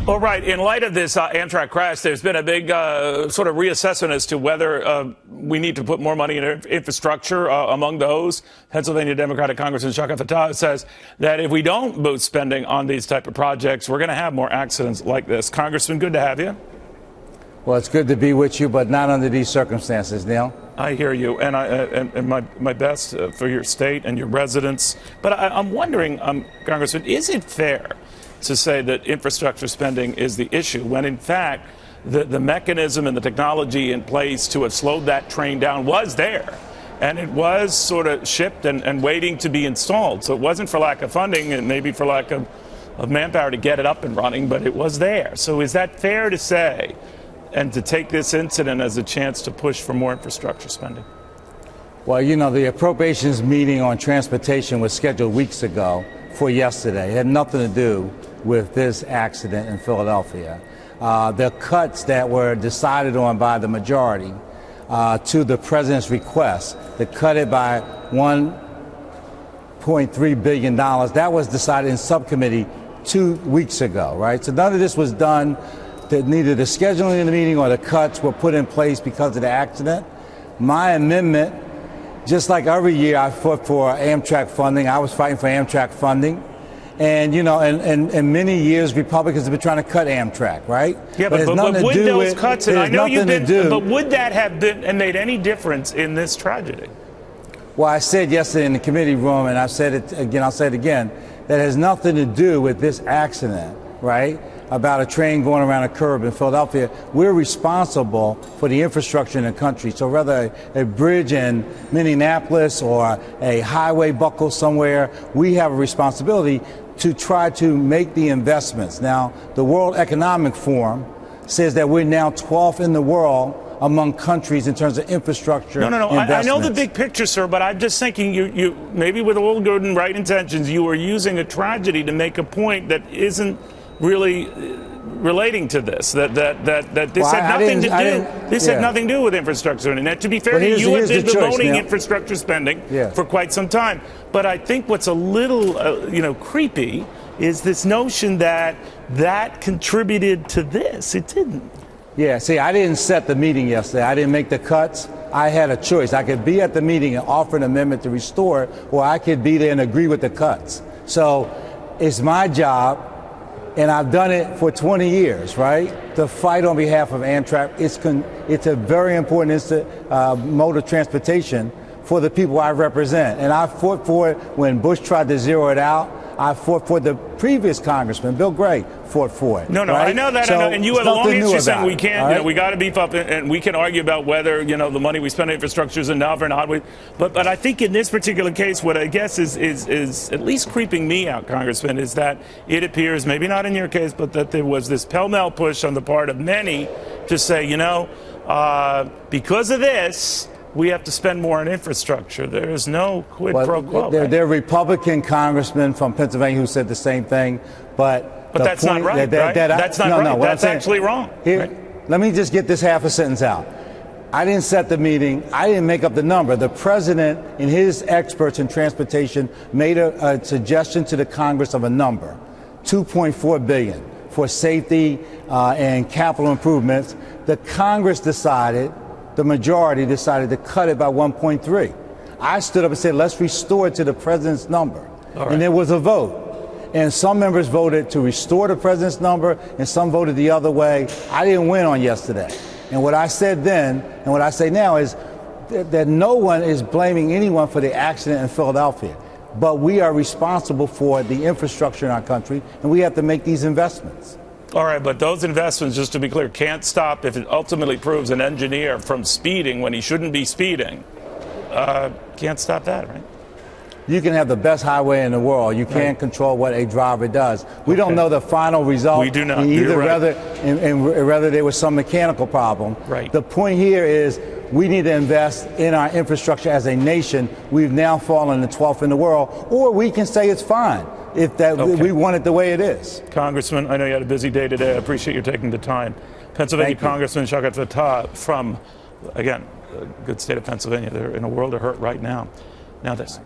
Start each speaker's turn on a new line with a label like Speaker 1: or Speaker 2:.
Speaker 1: Well, right. In light of this Amtrak crash, there's been a big sort of reassessment as to whether we need to put more money in infrastructure. Among those, Pennsylvania Democratic Congressman Fattah says that if we don't boost spending on these type of projects, we're going to have more accidents like this. Congressman, good to have you.
Speaker 2: Well, it's good to be with you, but not under these circumstances, Neil.
Speaker 1: I hear you, and my best for your state and your residents. But I'm wondering, Congressman, is it fair to say that infrastructure spending is the issue when, in fact, the mechanism and the technology in place to have slowed that train down was there, and it was sort of shipped and waiting to be installed? So it wasn't for lack of funding and maybe for lack of manpower to get it up and running, but it was there. So is that fair to say, and to take this incident as a chance to push for more infrastructure spending?
Speaker 2: Well, you know, the appropriations meeting on transportation was scheduled weeks ago for yesterday. It had nothing to do with this accident in Philadelphia. The cuts that were decided on by the majority to the president's request to cut it by $1.3 billion, that was decided in subcommittee 2 weeks ago, right? So none of this was done. Neither the scheduling of the meeting or the cuts were put in place because of the accident. My amendment, just like every year I fought for Amtrak funding, I was fighting for Amtrak funding. And, you know, in many years, Republicans have been trying to cut Amtrak, right?
Speaker 1: Yeah, but would those cuts, and I know you've been, but would that have been and made any difference in this tragedy?
Speaker 2: Well, I said yesterday in the committee room, and I've said it again, I'll say it again, that has nothing to do with this accident, right? About a train going around a curb in Philadelphia. We're responsible for the infrastructure in the country. So whether a bridge in Minneapolis or a highway buckle somewhere, we have a responsibility to try to make the investments. Now, the World Economic Forum says that we're now 12th in the world among countries in terms of infrastructure.
Speaker 1: No. I know the big picture, sir, but I'm just thinking you maybe with all good and right intentions, you are using a tragedy to make a point that isn't really relating to this, that this had nothing to do. This had nothing to do with infrastructure. And to be fair to you, have been bemoaning infrastructure spending for quite some time. But I think what's a little, creepy is this notion that contributed to this. It didn't.
Speaker 2: Yeah, see, I didn't set the meeting yesterday. I didn't make the cuts. I had a choice. I could be at the meeting and offer an amendment to restore it, or I could be there and agree with the cuts. So it's my job, and I've done it for 20 years, right, to fight on behalf of Amtrak. It's a very important mode of transportation for the people I represent. And I fought for it when Bush tried to zero it out. I fought for the previous congressman, Bill Gray, fought for it.
Speaker 1: No,
Speaker 2: right?
Speaker 1: I know that.
Speaker 2: So
Speaker 1: and you have a long history saying we can't,
Speaker 2: right?
Speaker 1: We got to beef up, and we can argue about whether, the money we spend on infrastructure is enough or not. But I think in this particular case, what I guess is at least creeping me out, Congressman, is that it appears, maybe not in your case, but that there was this pell-mell push on the part of many to say, because of this, we have to spend more on infrastructure. There is no quid pro quo.
Speaker 2: There are Republican congressmen from Pennsylvania who said the same thing, but
Speaker 1: that's not right, right? That's not right. No, that's actually wrong.
Speaker 2: Here,
Speaker 1: right?
Speaker 2: Let me just get this half a sentence out. I didn't set the meeting. I didn't make up the number. The president and his experts in transportation made a suggestion to the Congress of a number, $2.4 billion for safety and capital improvements. The Congress decided. The majority decided to cut it by 1.3. I stood up and said, let's restore it to the president's number. Right. And there was a vote. And some members voted to restore the president's number, and some voted the other way. I didn't win on yesterday. And what I said then, and what I say now is that no one is blaming anyone for the accident in Philadelphia. But we are responsible for the infrastructure in our country, and we have to make these investments.
Speaker 1: All right, but those investments, just to be clear, can't stop if it ultimately proves an engineer from speeding when he shouldn't be speeding. Can't stop that, right?
Speaker 2: You can have the best highway in the world. You can't control what a driver does. We don't know the final result.
Speaker 1: We do not.
Speaker 2: Either
Speaker 1: Right.
Speaker 2: whether there was some mechanical problem.
Speaker 1: Right.
Speaker 2: The point here is we need to invest in our infrastructure as a nation. We've now fallen to 12th in the world, or we can say it's fine if we want it the way it is.
Speaker 1: Congressman, I know you had a busy day today. I appreciate you taking the time. Pennsylvania Congressman Fattah from, again, a good state of Pennsylvania. They're in a world of hurt right now. Now this.